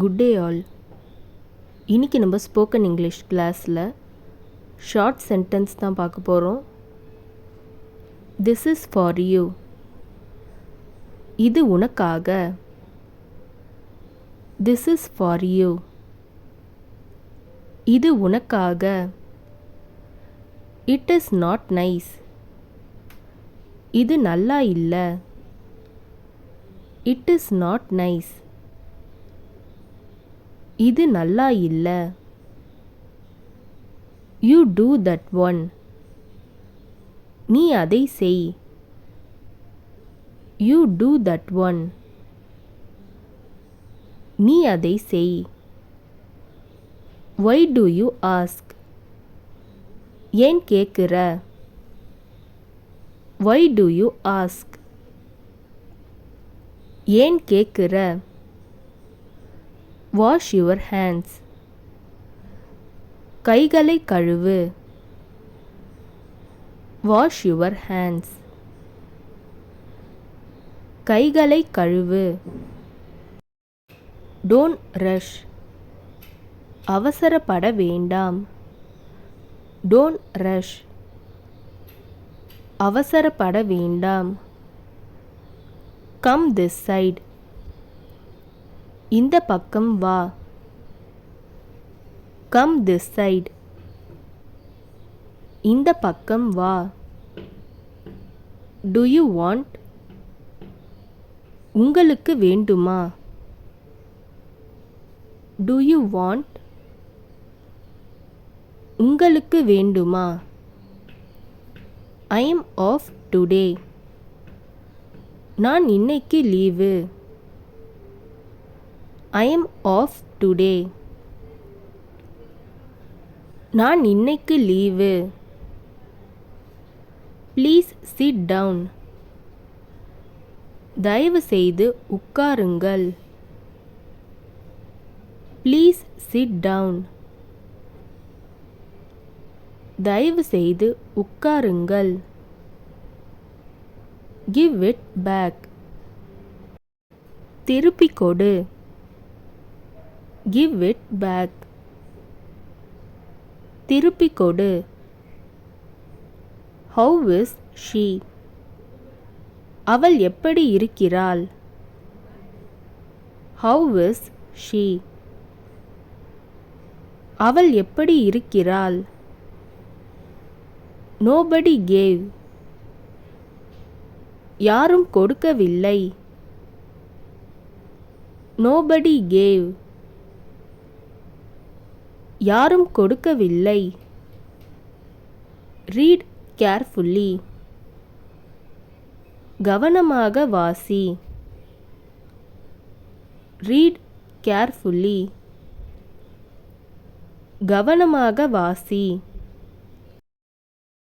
Good day all. இன்றைக்கி நம்ம spoken English கிளாஸில் ஷார்ட் சென்டென்ஸ் தான் பார்க்க போகிறோம். This is for you. இது உனக்காக. This is for you. இது உனக்காக. It is not nice. இது நல்லா இல்லை. It is not nice. இது நல்லா இல்லை. You do that one. நீ அதை செய். You do that one. நீ அதை செய். Why do you ask. ஏன் கேட்குற. Why do you ask. ஏன் கேட்குற. Wash your hands. கைகளை கழுவு. Wash your hands. கைகளை கழுவு. Don't rush. அவசரப்பட வேண்டாம். Don't rush. அவசரப்பட வேண்டாம். Come this side. இந்த பக்கம் வா. Come this side. இந்த பக்கம் வா. Do you want. உங்களுக்கு வேண்டுமா. Do you want. உங்களுக்கு வேண்டுமா. I am off today. நான் இன்னைக்கு leave. I am off today. நான் இன்னைக்கு லீவு. Please sit down. தயவு செய்து உட்காருங்கள். Please sit down. தயவு செய்து உட்காருங்கள். Give it back. திருப்பிக் கொடு. Give it back. திருப்பிக் கொடு. How is she. அவள் எப்படி இருக்கிறாள். How is she. அவள் எப்படி இருக்கிறாள். Nobody gave. யாரும் கொடுக்கவில்லை. Nobody gave. யாரும் கொடுக்கவில்லை. Read carefully. கவனமாக வாசி. Read carefully. கவனமாக வாசி.